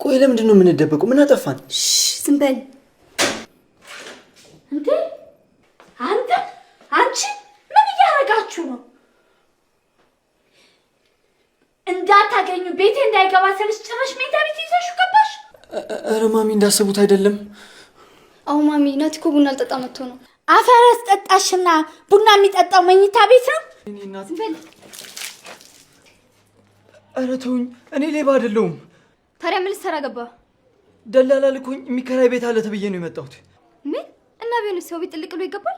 ቆይ ለምንድን ነው የምንደበቀው? ምን አጠፋን? ዝም በል እንዴ! አንቺ ምን እያደረጋችሁ ነው? እንዳታገኙ ቤቴ እንዳይገባ ስልሽ ጭራሽ ሜዳ ቤት ይዘሽው ገባሽ? ኧረ ማሚ እንዳሰቡት አይደለም። አው ማሚ ናቲ እኮ ቡና አልጠጣ መጥቶ ነው። አፈረስ ጠጣሽና ቡና የሚጠጣው መኝታ ቤት ነው? እኔ እናት ኧረ ተውኝ፣ እኔ ሌባ አይደለሁም። ታዲያ ምን ልትሰራ ገባ? ደላላ ልኮኝ የሚከራይ ቤት አለ ተብዬ ነው የመጣሁት። ምን እና ቢሆንስ ሰው ቤት ጥልቅ ብሎ ይገባል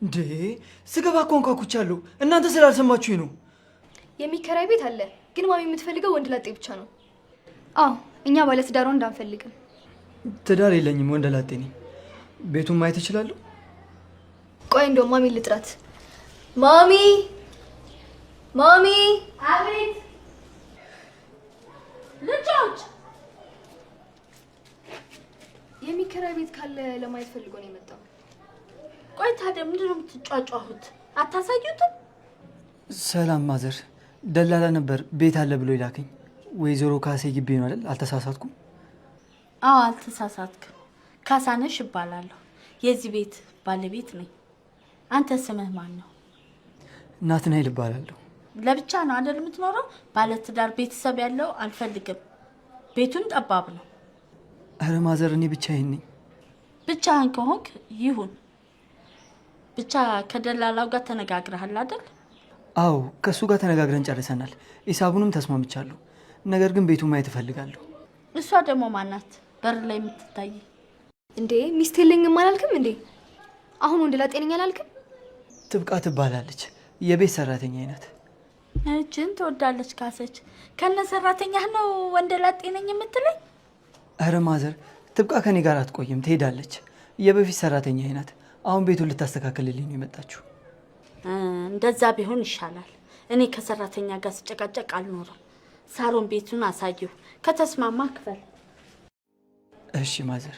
እንዴ? ስገባ እኮ አንኳኩቻለሁ፣ እናንተ ስላልሰማችሁኝ ነው። የሚከራይ ቤት አለ፣ ግን ማሚ የምትፈልገው ወንድ ላጤ ብቻ ነው። አዎ እኛ ባለ ትዳር ወንድ አንፈልግም። ትዳር የለኝም፣ ወንድ ላጤ ነኝ። ቤቱን ማየት እችላለሁ? ቆይ እንደው ማሚ ልጥራት። ማሚ! አቤት ልጆች፣ የሚከራይ ቤት ካለ ለማየት ፈልጎ ነው የመጣው። ቆይ ታዲያ ምንድን ነው የምትጫጫሁት? አታሳዩትም? ሰላም ማዘር፣ ደላላ ነበር ቤት አለ ብሎ ይላከኝ። ወይዘሮ ካሴ ግቢ ነው አይደል? አልተሳሳትኩም? አዎ አልተሳሳትክም። ካሳነሽ እባላለሁ፣ የዚህ ቤት ባለቤት ነኝ። አንተ ስምህ ማን ነው? ናትናኤል እባላለሁ። ለብቻ ነው አይደል የምትኖረው? ባለ ትዳር ቤተሰብ ያለው አልፈልግም። ቤቱን ጠባብ ነው። ኧረ ማዘር እኔ ብቻዬን ነኝ። ብቻህን ከሆንክ ይሁን። ብቻ ከደላላው ጋር ተነጋግረሃል አይደል? አዎ ከሱ ጋር ተነጋግረን ጨርሰናል። ሂሳቡንም ተስማምቻለሁ። ነገር ግን ቤቱን ማየት እፈልጋለሁ። እሷ ደግሞ ማናት በር ላይ የምትታይ? እንዴ ሚስት የለኝም አላልክም እንዴ? አሁን ወንድ ላጤ ነኝ አላልክም? ትብቃ ትባላለች፣ የቤት ሰራተኛ አይነት። እችን ትወዳለች ካሰች። ከነ ሰራተኛህ ነው ወንድ ላጤ ነኝ የምትለኝ? ኧረ ማዘር ትብቃ ከኔ ጋር አትቆይም፣ ትሄዳለች። የበፊት ሰራተኛ አይነት። አሁን ቤቱን ልታስተካክልልኝ ነው የመጣችው። እንደዛ ቢሆን ይሻላል። እኔ ከሰራተኛ ጋር ስጨቃጨቅ አልኖርም። ሳሮን ቤቱን አሳየው፣ ከተስማማ ክፈል። እሺ ማዘር።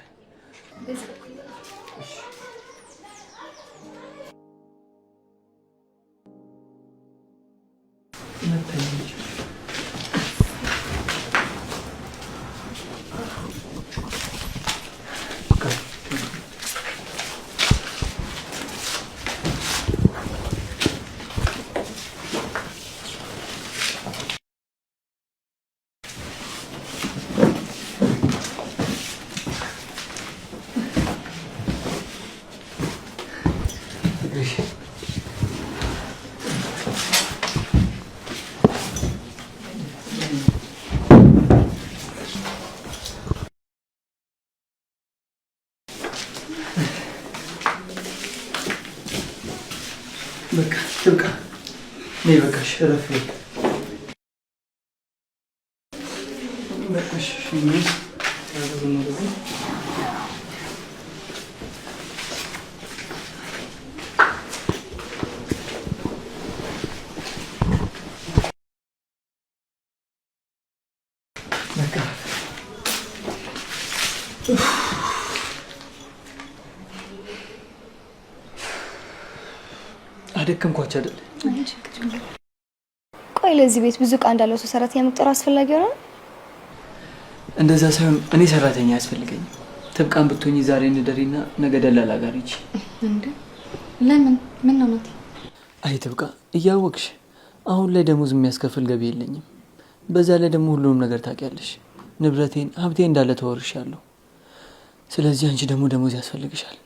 በቃ ትብቃ ነይ፣ በቃሽ፣ እረፍ በቃሽ። አደከምኳቸው አይደል? ቆይ ለዚህ ቤት ብዙ ዕቃ እንዳለው ሰው ሰራተኛ መቅጠር አስፈላጊ ነው? እንደዛ ሳይሆን እኔ ሰራተኛ ያስፈልገኝ። ትብቃን ብትሆኚ ዛሬ እንደሪና ነገ ደላላ ጋር ሂጂ። እንዴ ለምን? ምን ነው ናቲ? አይ ትብቃ፣ እያወቅሽ አሁን ላይ ደሞዝ የሚያስከፍል ገቢ የለኝም። በዛ ላይ ደግሞ ሁሉንም ነገር ታውቂያለሽ። ንብረቴን፣ ሀብቴ እንዳለ ተወርሻለሁ። ስለዚህ አንቺ ደግሞ ደሞዝ ያስፈልግሻል።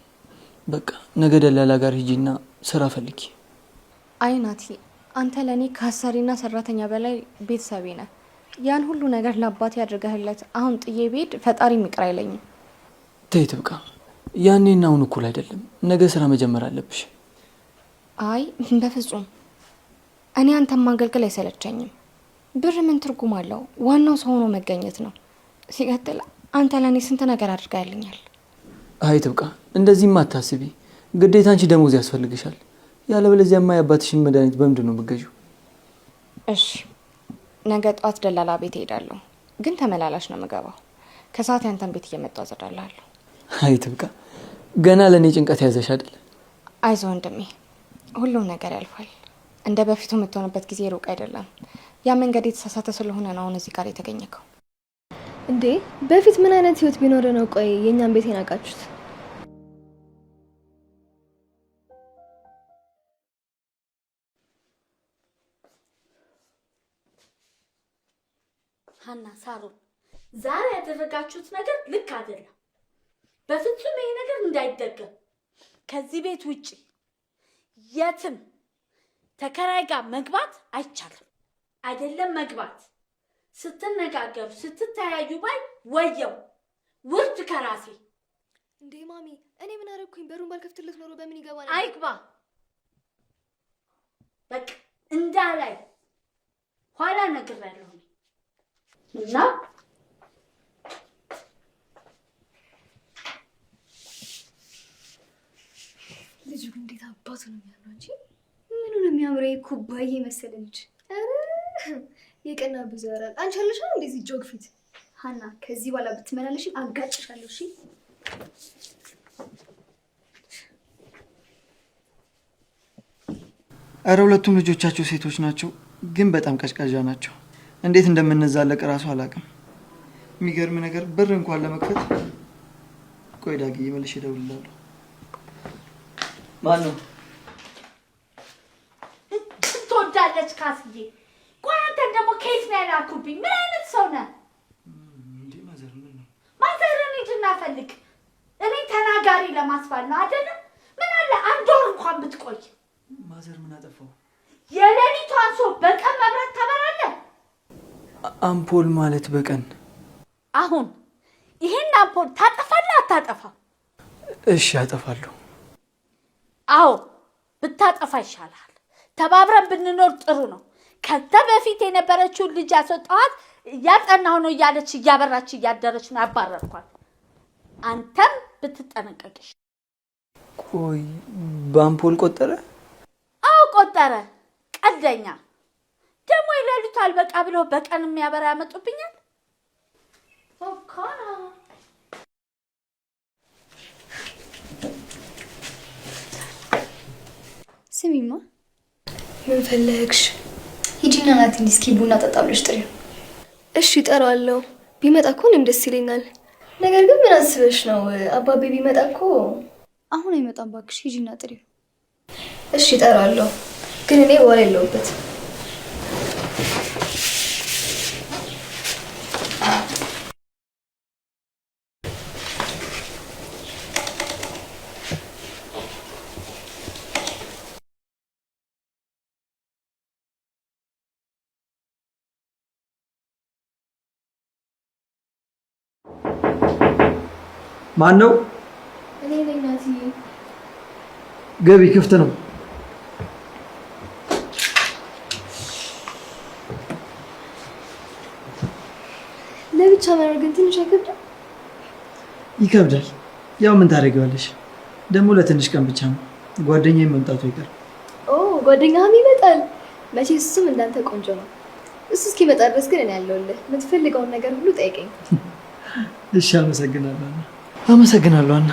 በቃ ነገ ደላላ ጋር ሂጂና ስራ ፈልጊ። አይ ናቲ፣ አንተ ለኔ ከአሰሪና ሰራተኛ በላይ ቤተሰቤ ነህ። ያን ሁሉ ነገር ለአባቴ ያድርገህለት አሁን ጥዬ ብሄድ ፈጣሪ ይቅር አይለኝም። ተይ ትብቃ፣ ያኔና አሁን እኩል አይደለም። ነገ ስራ መጀመር አለብሽ። አይ በፍጹም፣ እኔ አንተን ማገልገል አይሰለቸኝም። ብር ምን ትርጉም አለው? ዋናው ሰው ሆኖ መገኘት ነው። ሲቀጥል አንተ ለኔ ስንት ነገር አድርገህልኛል። አይ ትብቃ፣ እንደዚህማ አታስቢ። ግዴታ አንቺ ደሞዝ ያስፈልግሻል። ያለበለዚያማ የአባትሽን መድኃኒት በምንድን ነው የምትገዢው? እሺ ነገ ጠዋት ደላላ ቤት እሄዳለሁ፣ ግን ተመላላሽ ነው የምገባው። ከሰዓት ያንተን ቤት እየመጣሁ አጸዳላለሁ። አይ ትብቃ፣ ገና ለእኔ ጭንቀት ያዘሽ አይደል? አይዞህ ወንድሜ፣ ሁሉም ነገር ያልፋል። እንደ በፊቱ የምትሆንበት ጊዜ ሩቅ አይደለም። ያ መንገድ የተሳሳተ ስለሆነ ነው አሁን እዚህ ጋር የተገኘከው። እንዴ በፊት ምን አይነት ህይወት ቢኖር ነው ቆይ የኛን ቤት የናቃችሁት? ሀና ሳሮን ዛሬ ያደረጋችሁት ነገር ልክ አይደለም። በፍጹም ይሄ ነገር እንዳይደገም ከዚህ ቤት ውጪ የትም ተከራይ ጋር መግባት አይቻልም። አይደለም መግባት ስትነጋገሩ ስትተያዩ ባይ ወየው ውርድ ከራሴ። እንዴ ማሚ እኔ ምን አረኩኝ? በሩን ባልከፍትለት ኖሮ በምን ይገባል? አይግባ በቃ እንዳላይ ኋላ ነግሬያለሁ እና ልጁ እንዴት አባቱ ነው የሚያምረው እንጂ ምኑ ነው የሚያምረው? ኩባዬ መሰለ ልጅ። የቀና ብዙ ያወራል። አንቺ አለሽ እንደዚህ ጆግ ፊት። ሀና ከዚህ በኋላ ብትመላለሽ አጋጭሻለሁ። እሺ አረ ሁለቱም ልጆቻቸው ሴቶች ናቸው፣ ግን በጣም ቀዥቃዣ ናቸው። እንዴት እንደምንዛለቅ እራሱ አላውቅም። የሚገርም ነገር በር እንኳን ለመክፈት ቆይ ዳግዬ መልሼ እደውልልሃለሁ። ማን ነው? ትወዳለች ካስዬ። ቆይ አንተን ደግሞ ከየት ነው ያላኩብኝ? ምን አይነት ሰው ነህ? እንዴ ማዘር ምን ነው? ማዘርን ሂድና ፈልግ። እኔ ተናጋሪ ለማስባል ነው አይደለም? ምን አለ አንድ ወር እንኳን ብትቆይ። ማዘር ምን አጠፋው? የሌሊቷን ሰው በቀን መብራት ታበራለህ? አምፖል ማለት በቀን አሁን ይሄን አምፖል ታጠፋለህ አታጠፋም? እሺ አጠፋለሁ። አዎ ብታጠፋ ይሻላል። ተባብረን ብንኖር ጥሩ ነው። ከዛ በፊት የነበረችውን ልጅ ያስወጣኋት እያጠናሁ ነው እያለች እያበራች እያደረች ነው ያባረርኳት። አንተም ብትጠነቀቅሽ። ቆይ በአምፖል ቆጠረ? አዎ ቆጠረ። ቀደኛ ደግሞ የሌሊቱ አልበቃ ብለው በቀን የሚያበራ ያመጡብኛል። ኦካና ስሚማ ምን ፈለግሽ? ሂጂና ናቲን እስኪ ቡና ጠጣ ብለሽ ጥሪው። እሺ እጠራዋለሁ። ቢመጣ እኮ እኔም ደስ ይለኛል። ነገር ግን ምን አስበሽ ነው? አባቤ ቢመጣ እኮ አሁን አይመጣም። እባክሽ ሂጂና ጥሪው። እሺ እጠራዋለሁ፣ ግን እኔ በኋላ የለሁበት። ማን ነው? እኔ ነኝ ናቲ። ገቢ ክፍት ነው። ለብቻ መኖር ግን ትንሽ አይከብድም? ይከብዳል። ያው ምን ታደርጊዋለሽ? ደግሞ ለትንሽ ቀን ብቻ ነው። ጓደኛዬ መምጣቱ ይቀር። ኦ ጓደኛህም ይመጣል። መቼ እሱም እንዳንተ ቆንጆ ነው። እሱ እስኪመጣ ድረስ ግን እኔ ያለሁልህ። የምትፈልገውን ነገር ሁሉ ጠይቀኝ። እሺ አመሰግናለሁ። አመሰግናለሁ አና።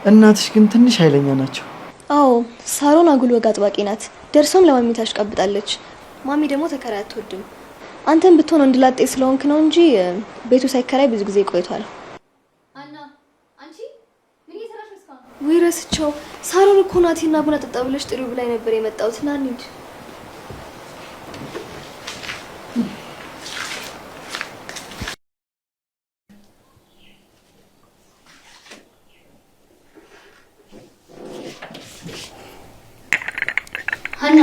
እናትሽ ግን ትንሽ ኃይለኛ ናቸው። አዎ ሳሮን አጉል ወግ አጥባቂ ናት። ደርሶም ለማሚ ታሽቀብጣለች። ማሚ ደግሞ ተከራይ አትወድም። አንተም ብትሆን እንድላጤ ስለሆንክ ነው እንጂ ቤቱ ሳይከራይ ብዙ ጊዜ ቆይቷል። አና አንቺ ምን እየሰራሽ ነው? ወይ ረስቸው። ሳሮን እኮ ናቲና ቡና ጠጣ ብለሽ ጥሪው ብላኝ ነበር የመጣሁት። ና እንሂድ። ሀና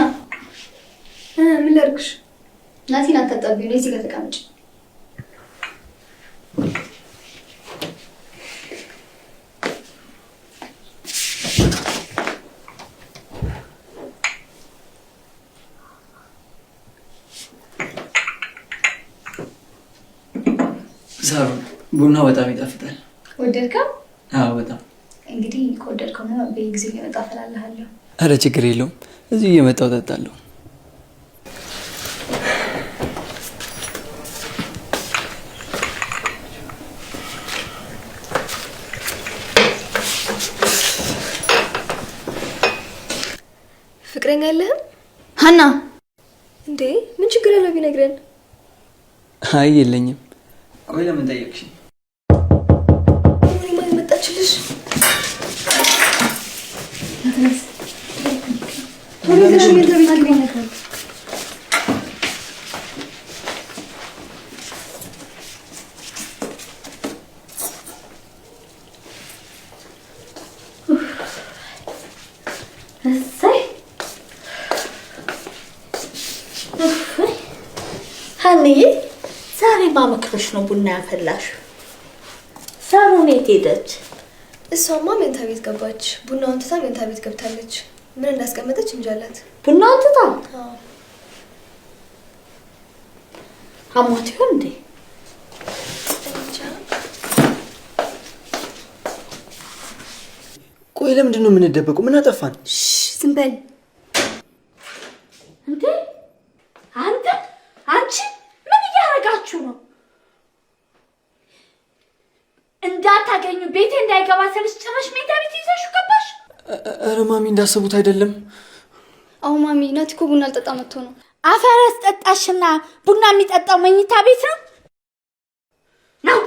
ምን ላድርግሽ? ናቲን አታጣቢው። እዚህ ጋር ተቀመጭ። ሳሮን ቡና በጣም ይጣፍጣል። ወደድከው? አዎ በጣም። እንግዲህ ከወደድከው ነው በየጊዜው እየመጣ እፈላልሃለሁ። አረ ችግር የለውም። እዚሁ እየመጣሁ እጠጣለሁ። ፍቅረኛ የለህም? ሀና እንዴ ምን ችግር አለው ቢነግረን? አይ የለኝም። ቆይ ለምን ጠየቅሽ? ምን ማለት መጣችልሽ? ሀኒዬ ዛሬ ማመክረሽ ነው ቡና ያፈላሽ? ሳሮን የት ሄደች? እሷማ ሜንታ ቤት ገባች። ቡናውን ትታ ሜንታ ቤት ገብታለች። ምን እንዳስቀመጠች እንጂ አላት። ቡናውን ትታ? አዎ። አሟት ይሆን እንዴ? ቆይ ለምንድን ነው የምንደበቀው? ምን አጠፋን? ዝም በል እንዴ! አንቺ ምን እያደረጋችሁ ነው? እንዳታገኙ ቤቴ እንዳይገባ ስልሽ ጭራሽ ሜዳ ቤት ይዘሽው ገባሽ? ኧረ ማሚ እንዳሰቡት አይደለም። አዎ ማሚ፣ ናቲ እኮ ቡና አልጠጣ መጥቶ ነው። አፈር አስጠጣሽና ቡና የሚጠጣው መኝታ ቤት ነው? ነው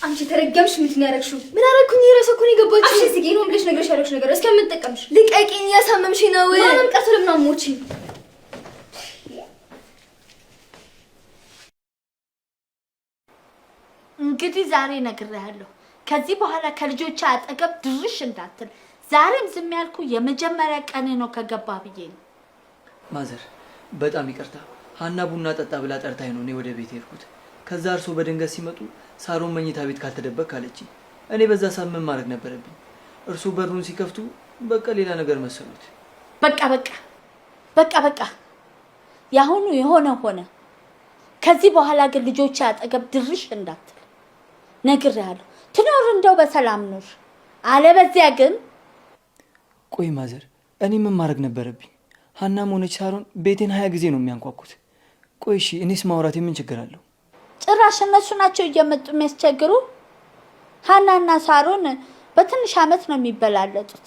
አንቺ ተረገምሽ። ምንድን ነው ያደረግሽው? ምን አደረኩኝ? የራሷ እኮ ነው የገባችው። አፍሽ ዝጊ ነው ብለሽ ነገርሽ ያደረግሽ ነገር እስከምትጠቀምሽ ልቀቂኝ። ያሳመምሽ ነው። ማንም ቀርቶ ለምን አሞቺ? እንግዲህ ዛሬ ነግሬሃለሁ። ከዚህ በኋላ ከልጆች አጠገብ ድርሽ እንዳትል። ዛሬም ዝም ያልኩ የመጀመሪያ ቀኔ ነው ከገባ ብዬ ነው። ማዘር በጣም ይቅርታ። ሀና ቡና ጠጣ ብላ ጠርታኝ ነው እኔ ወደ ቤት ሄድኩት። ከዛ እርሶ በድንገት ሲመጡ ሳሮን መኝታ ቤት ካልተደበቅ አለችኝ። እኔ በዛ ሳምን ማድረግ ነበረብኝ። እርሶ በሩን ሲከፍቱ በቃ ሌላ ነገር መሰሉት። በቃ ያሁኑ የሆነ ሆነ። ከዚህ በኋላ ግን ልጆች አጠገብ ድርሽ እንዳትል ነግሬሃለሁ። ትኖር እንደው በሰላም ኑር፣ አለበዚያ ግን ቆይ ማዘር፣ እኔ ምን ማድረግ ነበረብኝ? ሀናም ሆነች ሳሮን ቤቴን 20 ጊዜ ነው የሚያንኳኩት። ቆይ እሺ እኔስ ማውራት ምን ችግር አለው? ጭራሽ እነሱ ናቸው እየመጡ የሚያስቸግሩ። ሀናና ሳሮን በትንሽ አመት ነው የሚበላለጡት።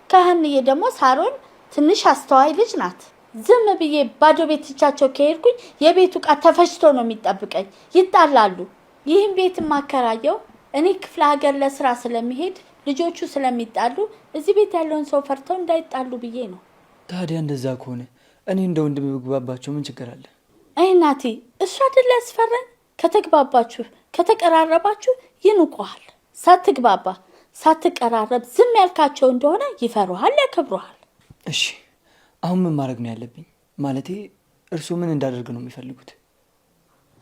ከሀንዬ ደግሞ ሳሮን ትንሽ አስተዋይ ልጅ ናት። ዝም ብዬ ባዶ ቤትቻቸው ከሄድኩኝ የቤቱ ዕቃ ተፈጭቶ ነው የሚጠብቀኝ። ይጣላሉ። ይህን ቤት ማከራየው እኔ ክፍለ ሀገር ለስራ ስለሚሄድ ልጆቹ ስለሚጣሉ እዚህ ቤት ያለውን ሰው ፈርተው እንዳይጣሉ ብዬ ነው። ታዲያ እንደዛ ከሆነ እኔ እንደ ወንድም ብግባባቸው ምን ችግር አለ? አይ ናቲ፣ እሱ አይደል ያስፈራኝ? ከተግባባችሁ ከተቀራረባችሁ ይንቁሃል። ሳትግባባ ሳትቀራረብ ዝም ያልካቸው እንደሆነ ይፈሩሃል፣ ያከብሩሃል። እሺ አሁን ምን ማድረግ ነው ያለብኝ? ማለቴ እርሱ ምን እንዳደርግ ነው የሚፈልጉት?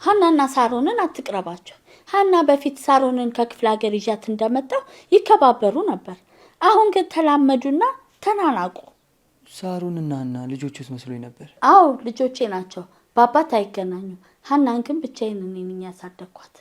ሀናና ሳሮንን አትቅረባቸው። ሀና በፊት ሳሮንን ከክፍለ ሀገር ይዣት እንደመጣው ይከባበሩ ነበር። አሁን ግን ተላመዱና ተናናቁ። ሳሮንና ሀና ልጆቹስ መስሎኝ ነበር። አዎ ልጆቼ ናቸው፣ በአባት አይገናኙም። ሀናን ግን ብቻዬን እኔ ነኝ ያሳደግኳት።